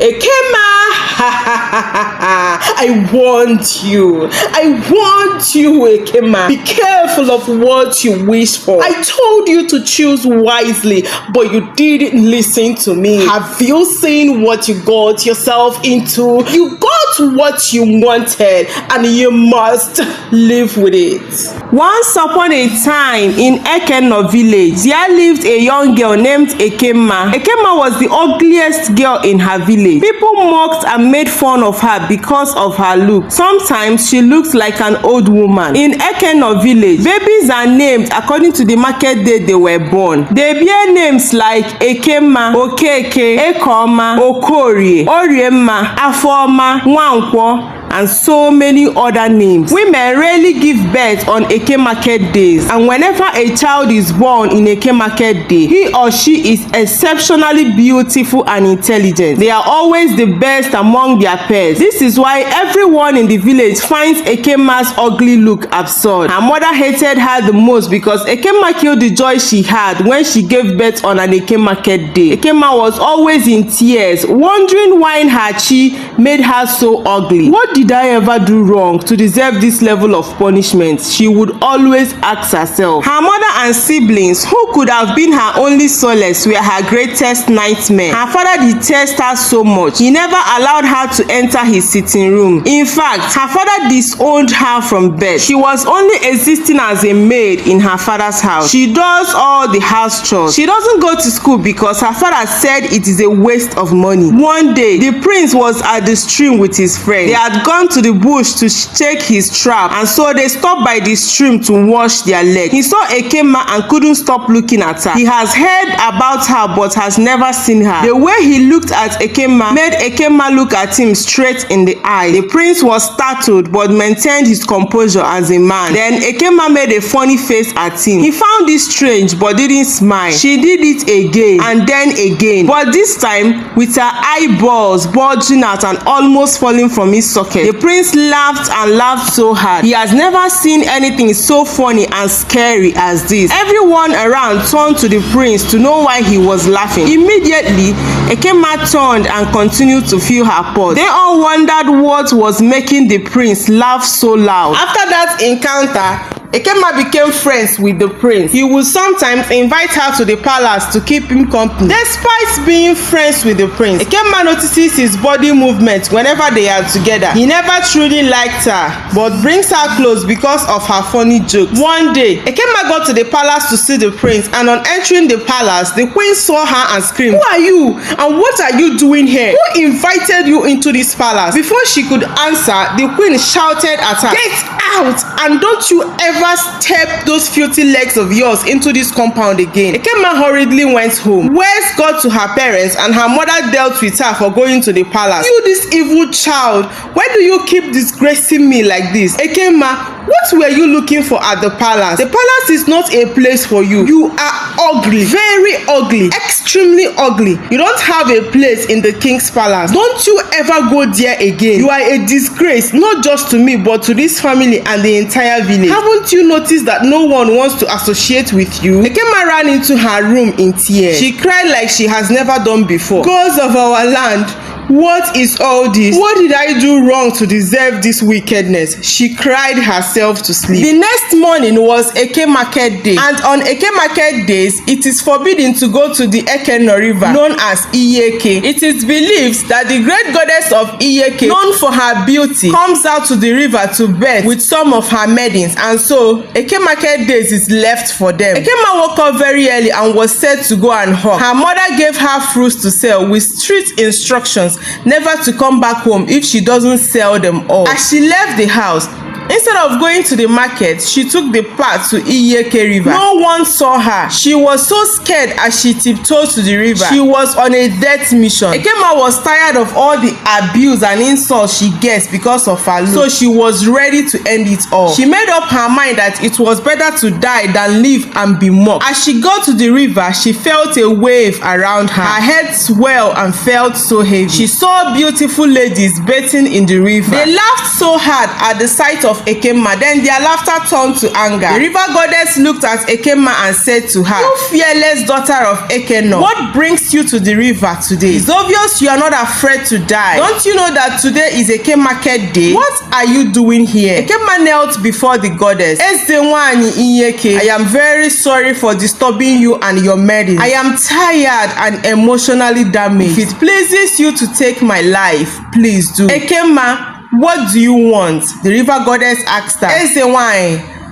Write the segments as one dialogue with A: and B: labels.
A: Ekemma, I want you. I want you, Ekemma. Be careful of what you wish for. I told you to choose wisely, but you didn't listen to me. Have you seen what you got yourself into? You got what you wanted, and you must live with it.
B: Once upon a time in Ekemma village, there lived a young girl named Ekemma. Ekemma was the ugliest girl in her village. People mocked and made fun of her because of her look. Sometimes she looked like an old woman. In Ekemma village, babies are named according to the market day they were born. They bear names like Ekemma, Okeke, Ekemma, Okorie, Oriemma, Afoma, Nwankwo, and so many other names. Women rarely give birth on Eke market days, and whenever a child is born in Eke market day, he or she is exceptionally beautiful and intelligent. They are always the best among their peers. This is why everyone in the village finds Ekemma's ugly look absurd. Her mother hated her the most because Ekemma killed the joy she had when she gave birth on an Eke market day. Ekemma was always in tears, wondering why her chi made her so ugly. What did I ever do wrong to deserve this level of punishment? She would always ask herself. Her mother and siblings, who could have been her only solace, were her greatest nightmare. Her father detested her so much, he never allowed her to enter his sitting room. In fact, her father disowned her from birth. She was only existing as a maid in her father's house. She does all the house chores. She doesn't go to school because her father said it is a waste of money. One day, the prince was at the stream with his friend. They had gone to the bush to check his trap, and so they stopped by the stream to wash their legs. He saw Ekemma and couldn't stop looking at her. He has heard about her but has never seen her. The way he looked at Ekemma made Ekemma look at him straight in the eye. The prince was startled but maintained his composure as a man. Then Ekemma made a funny face at him. He found this strange but didn't smile. She did it again and then again, but this time with her eyeballs bulging out and almost falling from his socket. The prince laughed and laughed so hard. He has never seen anything so funny and scary as this. Everyone around turned to the prince to know why he was laughing. Immediately, Ekemma turned and continued to feel her pulse. They all wondered what was making the prince laugh so loud.
A: After that encounter, Ekemma became friends with the prince. He would sometimes invite her to the palace to keep him company. Despite being friends with the prince, Ekemma notices his body movements whenever they are together. He never truly liked her, but brings her close because of her funny jokes. One day, Ekemma got to the palace to see the prince, and on entering the palace, the queen saw her and screamed, "Who are you? And what are you doing here? Who invited you into this palace?" Before she could answer, the queen shouted at her, "Get out, and don't you ever step those filthy legs of yours into this compound again." Ekemma hurriedly went home. Words got to her parents, and her mother dealt with her for going to the palace. "You, this evil child, why do you keep disgracing me like this? Ekemma, what were you looking for at the palace? The palace is not a place for you. You are ugly, very ugly, extremely ugly. You don't have a place in the king's palace. Don't you ever go there again. You are a disgrace, not just to me, but to this family and the entire village. Haven't you noticed that no one wants to associate with you?" Ekemma ran into her room in tears. She cried like she has never done before. "Gods of our land, what is all this? What did I do wrong to deserve this wickedness?" She cried herself to sleep. The next morning was Eke market day, and on Eke market days, it is forbidden to go to the Ekemma river, known as Iyeke. It is believed that the great goddess of Iyeke, known for her beauty, comes out to the river to bathe with some of her maidens, and so Eke market days is left for them. Ekemma woke up very early and was set to go and hawk. Her mother gave her fruits to sell with strict instructions never to come back home if she doesn't sell them all. As she left the house, instead of going to the market, she took the path to Iyeke River. No one saw her. She was so scared as she tiptoed to the river. She was on a death mission. Ekemma was tired of all the abuse and insults she gets because of her look, so she was ready to end it all. She made up her mind that it was better to die than live and be mocked. As she got to the river, she felt a wave around her. Her head swelled and felt so heavy. She saw beautiful ladies bathing in the river. They laughed so hard at the sight of Ekemma. Then their laughter turned to anger. The river goddess looked at Ekemma and said to her, "You fearless daughter of Ekemma, what brings you to the river today? It's obvious you are not afraid to die. Don't you know that today is Ekemma market day? What are you doing here?" Ekemma knelt before the goddess. I am very sorry for disturbing you and your maiden. I am tired and emotionally damaged. If it pleases you to take my life, please do. Ekemma, what do you want? The river goddess asked her.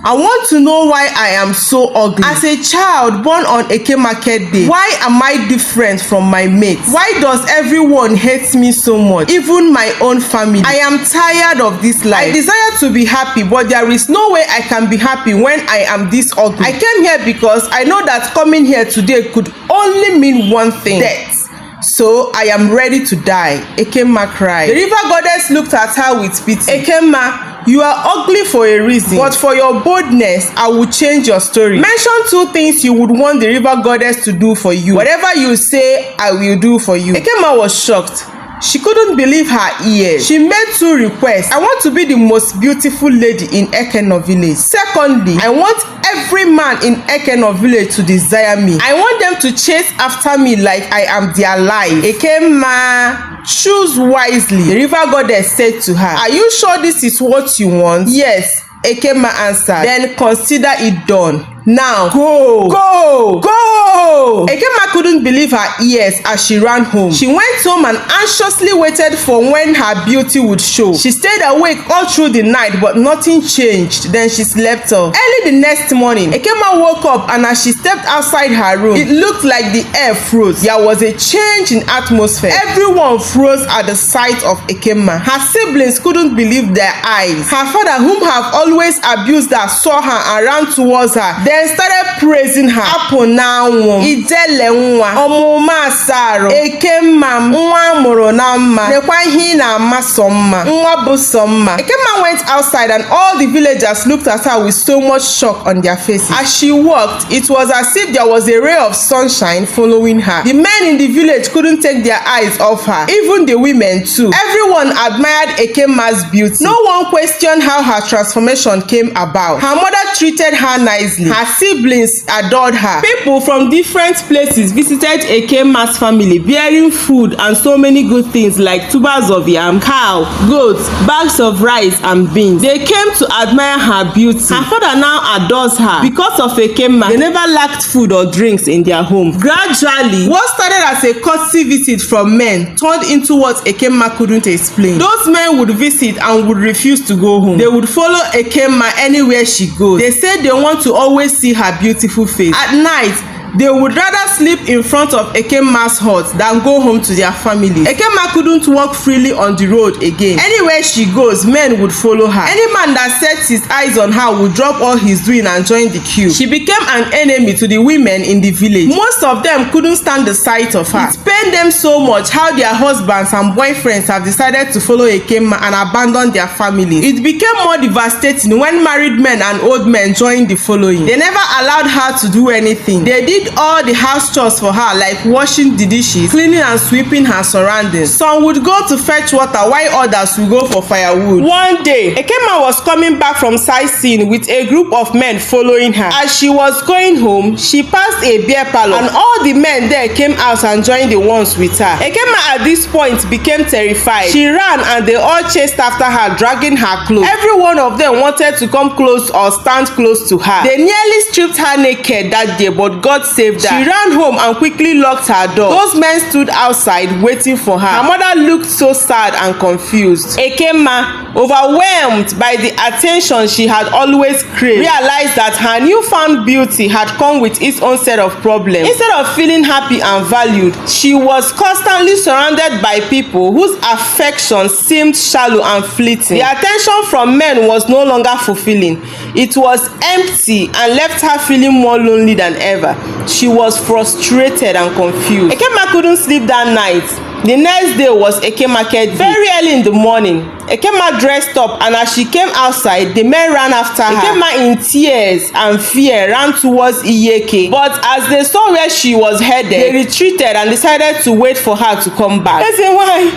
A: I want to know why I am so ugly. As a child born on Ekemma market day, why am I different from my mates? Why does everyone hate me so much? Even my own family. I am tired of this life. I desire to be happy, but there is no way I can be happy when I am this ugly. I came here because I know that coming here today could only mean one thing: death. So I am ready to die. Ekemma cried. The river goddess looked at her with pity. Ekemma, you are ugly for a reason, but for your boldness, I will change your story. Mention 2 things you would want the river goddess to do for you. Whatever you say, I will do for you. Ekemma was shocked. She couldn't believe her ears. She made 2 requests. I want to be the most beautiful lady in Ekemma village. Secondly, I want every man in Ekemma village to desire me. I want them to chase after me like I am their life. Ekemma, choose wisely. The river goddess said to her, "Are you sure this is what you want?" "Yes," Ekemma answered. "Then consider it done. Now go, go, go." Ekemma couldn't believe her ears as she ran home. She went home and anxiously waited for when her beauty would show. She stayed awake all through the night, but nothing changed. Then she slept off. Early the next morning, Ekemma woke up, and as she stepped outside her room, it looked like the air froze. There was a change in atmosphere. Everyone froze at the sight of Ekemma. Her siblings couldn't believe their eyes. Her father, whom have always abused her, saw her and ran towards her. Then started praising her. Apụ na-anwụ, ijele nwa, ọmụma asarụ, Ekemma nwa mụrụ na mma, nekwa ihe na-ama sọ mma, nwa bụ sọ mma. Ekemma went outside and all the villagers looked at her with so much shock on their faces. As she walked, it was as if there was a ray of sunshine following her. The men in the village couldn't take their eyes off her, even the women too. Everyone admired Ekemma's beauty. No one questioned how her transformation came about. Her mother treated her nicely. Her siblings adored her. People from different places visited Ekemma's family, bearing food and so many good things like tubers of yam, cow, goats, bags of rice and beans. They came to admire her beauty. Her father now adores her. Because of Ekemma, they never lacked food or drinks in their home. Gradually, what started as a courtesy visit from men turned into what Ekemma couldn't explain. Those men would visit and would refuse to go home. They would follow Ekemma anywhere she goes. They said they want to always see her beautiful face. At night, they would rather sleep in front of Ekemma's hut than go home to their families. Ekemma couldn't walk freely on the road again. Anywhere she goes, men would follow her. Any man that sets his eyes on her would drop all he's doing and join the queue. She became an enemy to the women in the village. Most of them couldn't stand the sight of her. It pained them so much how their husbands and boyfriends have decided to follow Ekemma and abandon their families. It became more devastating when married men and old men joined the following. They never allowed her to do anything. They did all the house chores for her, like washing the dishes, cleaning and sweeping her surroundings. Some would go to fetch water while others would go for firewood. One day, Ekemma was coming back from sightseeing with a group of men following her. As she was going home, she passed a beer parlor and all the men there came out and joined the ones with her. Ekemma at this point became terrified. She ran and they all chased after her, dragging her clothes. Every one of them wanted to come close or stand close to her. They nearly stripped her naked that day, but God saved her. She ran home and quickly locked her door. Those men stood outside waiting for her. Her mother looked so sad and confused. Ekemma, overwhelmed by the attention she had always craved, realized that her newfound beauty had come with its own set of problems. Instead of feeling happy and valued, she was constantly surrounded by people whose affection seemed shallow and fleeting. The attention from men was no longer fulfilling. It was empty and left her feeling more lonely than ever. She was frustrated and confused. Ekemma couldn't sleep that night. The next day was Ekemma market. Very early in the morning, Ekemma dressed up, and as she came outside, the men ran after her. Ekemma, in tears and fear, ran towards Iyeke. But as they saw where she was headed, they retreated and decided to wait for her to come back. Why?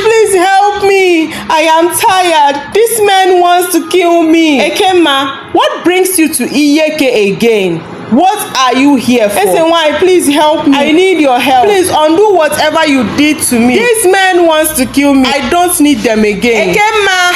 A: Please help me. I
B: I am tired. This man wants to kill me. Ekemma, what brings you to Iyeke again? What are you here for? Why? Please help me. I need your help. Please undo whatever you did to me. This man wants to kill me. I don't need them again. Ekemma,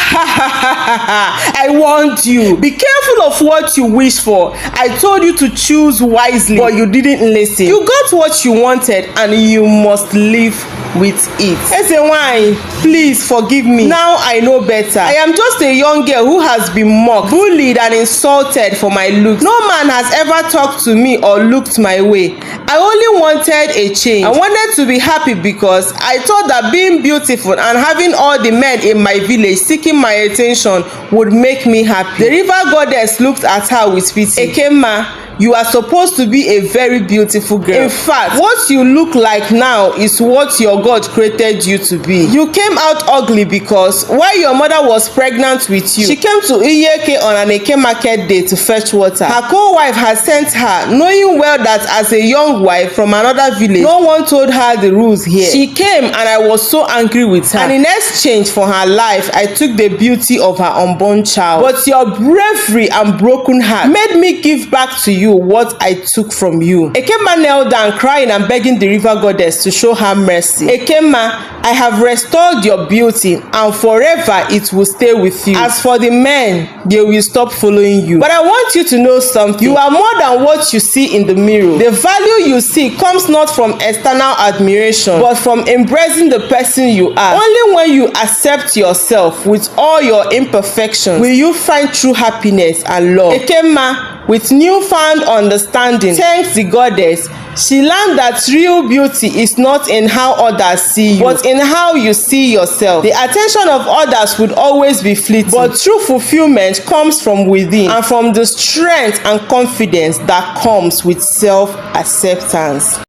B: I warned you. Be careful of what you wish for. I told you to choose wisely, but you didn't listen. You got what you wanted, and you must live with it. Why? Please forgive me. Now I know better. I am just a young girl who has been mocked, bullied, and insulted for my looks. No man has ever talked to me or looked my way. I only wanted a change. I wanted to be happy because I thought that being beautiful and having all the men in my village seeking my attention would make me happy. The river goddess looked at her with pity. Ekemma, you are supposed to be a very beautiful girl. In fact, what you look like now is what your God created you to be. You came out ugly because while your mother was pregnant with you, she came to Iyeke on an Eke market day to fetch water. Her co-wife had sent her, knowing well that as a young wife from another village, no one told her the rules here. She came and I was so angry with her. And in exchange for her life, I took the beauty of her unborn child. But your bravery and broken heart made me give back to you what I took from you. Ekemma knelt down crying and begging the river goddess to show her mercy. Ekemma, I have restored your beauty and forever it will stay with you. As for the men, they will stop following you. But I want you to know something. You are more than what you see in the mirror. The value you see comes not from external admiration, but from embracing the person you are. Only when you accept yourself with all your imperfections will you find true happiness and love. Ekemma, with newfound understanding, thanks the goddess, she learned that real beauty is not in how others see you, but in how you see yourself. The attention of others would always be fleeting, but true fulfillment comes from within and from the strength and confidence that comes with self-acceptance.